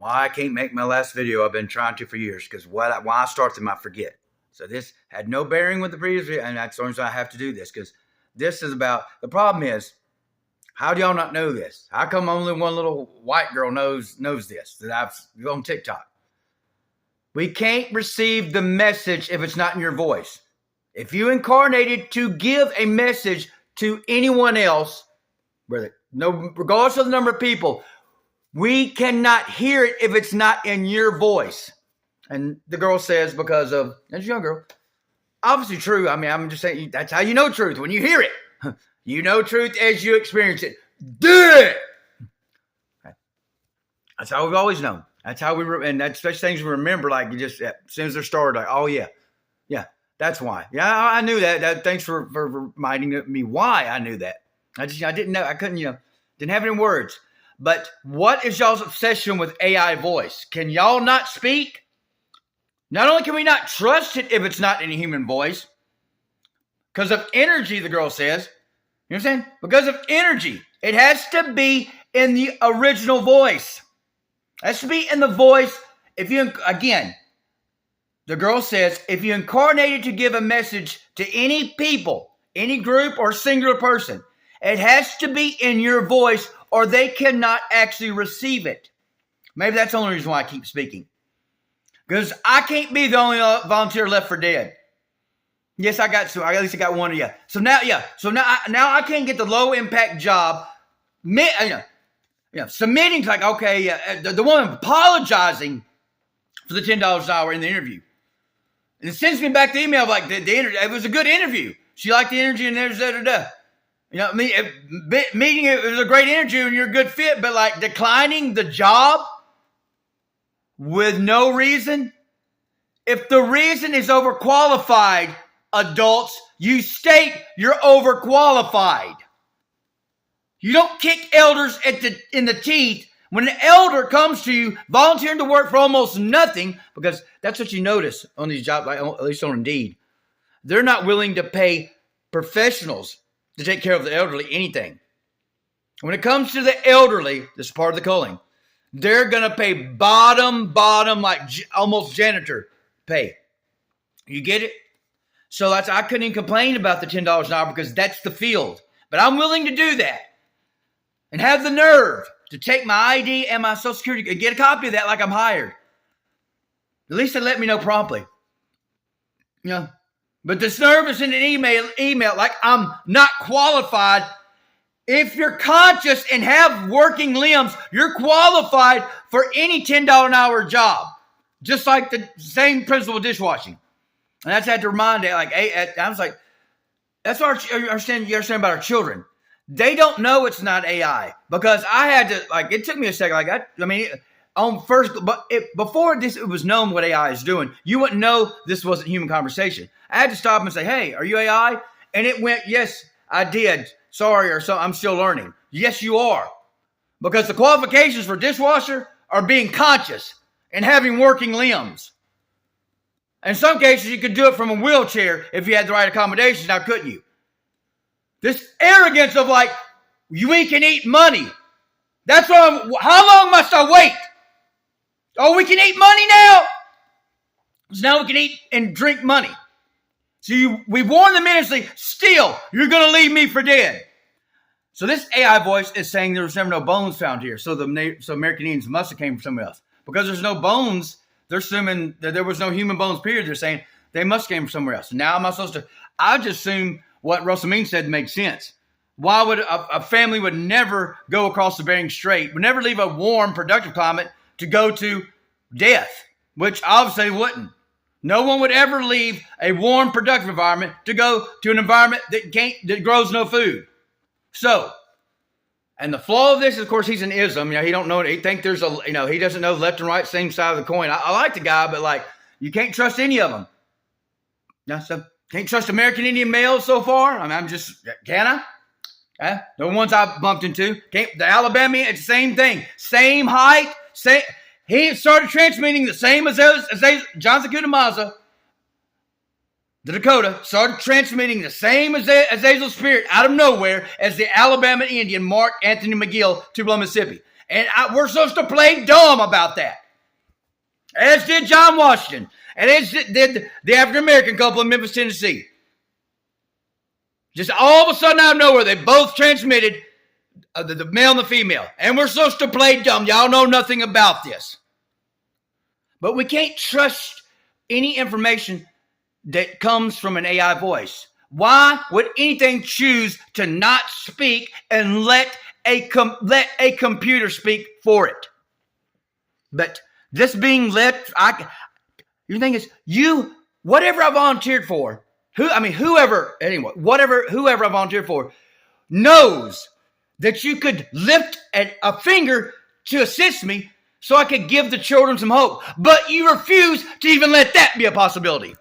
why I can't make my last video. I've been trying to for years because why I start them, I forget. So this had no bearing with the previous video, and that's the only reason I have to do this because this is about, the problem is, how do y'all not know this? How come only one little white girl knows this that I've on TikTok? We can't receive the message if it's not in your voice. If you incarnated to give a message to anyone else, regardless of the number of people, we cannot hear it if it's not in your voice. And the girl says, because of, that's a young girl, obviously true. I mean, I'm just saying, that's how you know truth, when you hear it. You know truth as you experience it. Do it! That's how we've always known. That's how and that's such things we remember, like you just, as soon as they're started, like, oh yeah, that's why. Yeah, I knew that. Thanks for reminding me why I knew that. I didn't know, I couldn't, didn't have any words. But what is y'all's obsession with AI voice? Can y'all not speak? Not only can we not trust it if it's not in a human voice, because of energy, the girl says. You know what I'm saying? Because of energy. It has to be in the original voice. It has to be in the voice. Again, the girl says, if you incarnated to give a message to any people, any group or singular person, it has to be in your voice or they cannot actually receive it. Maybe that's the only reason why I keep speaking. Because I can't be the only volunteer left for dead. Yes, I got two. At least I got one of you. So now, now I can't get the low impact job. Submitting like, okay, the woman apologizing for the $10 an hour in the interview. And it sends me back the email of like the interview. It was a good interview. She liked the energy and there's meeting it was a great interview and you're a good fit, but like declining the job with no reason. If the reason is overqualified, adults, you state you're overqualified. You don't kick elders in the teeth when an elder comes to you volunteering to work for almost nothing, because that's what you notice on these jobs, like at least on Indeed. They're not willing to pay professionals to take care of the elderly anything. When it comes to the elderly, this is part of the calling, they're going to pay bottom, like almost janitor pay. You get it? So I couldn't even complain about the $10 an hour because that's the field. But I'm willing to do that and have the nerve to take my ID and my Social Security and get a copy of that like I'm hired. At least they let me know promptly. But this nerve is in an email like I'm not qualified. If you're conscious and have working limbs, you're qualified for any $10 an hour job. Just like the same principle of dishwashing. And I just had to remind it, I was like, that's what you understand about our children. They don't know it's not AI because I had to, it took me a second. Before this, it was known what AI is doing. You wouldn't know this wasn't human conversation. I had to stop and say, hey, are you AI? And it went, yes, I did. Sorry, or so I'm still learning. Yes, you are. Because the qualifications for dishwasher are being conscious and having working limbs. In some cases, you could do it from a wheelchair if you had the right accommodations. Now, couldn't you? This arrogance of we can eat money. That's why how long must I wait? Oh, we can eat money now? So now we can eat and drink money. So we warn them innocently, still, you're going to leave me for dead. So this AI voice is saying there was never no bones found here. So American Indians must have came from somewhere else. Because there's no bones, they're assuming that there was no human bones, period. They're saying they must have came from somewhere else. So now am I supposed to, I just assume what Russell Means said makes sense. Why would a family would never go across the Bering Strait, would never leave a warm, productive climate to go to death, which obviously wouldn't. No one would ever leave a warm, productive environment to go to an environment that grows no food. So, and the flaw of this, of course, he's an ism. He don't know. He think there's he doesn't know left and right, same side of the coin. I like the guy, but you can't trust any of them. So can't trust American Indian males so far. Can I? The ones I bumped into. The Alabama, it's the same thing. Same height, same. He started transmitting the same as John Zakuta Maza, the Dakota, started transmitting the same Azazel spirit out of nowhere as the Alabama Indian Mark Anthony McGill, Tupelo, Mississippi. And we're supposed to play dumb about that. As did John Washington. And as did the African-American couple in Memphis, Tennessee. Just all of a sudden out of nowhere, they both transmitted the male and the female. And we're supposed to play dumb. Y'all know nothing about this. But we can't trust any information that comes from an AI voice. Why would anything choose to not speak and let a computer speak for it? But this being let, your thing is, whatever I volunteered for, whoever I volunteered for, knows that you could lift a finger to assist me so I could give the children some hope. But you refuse to even let that be a possibility.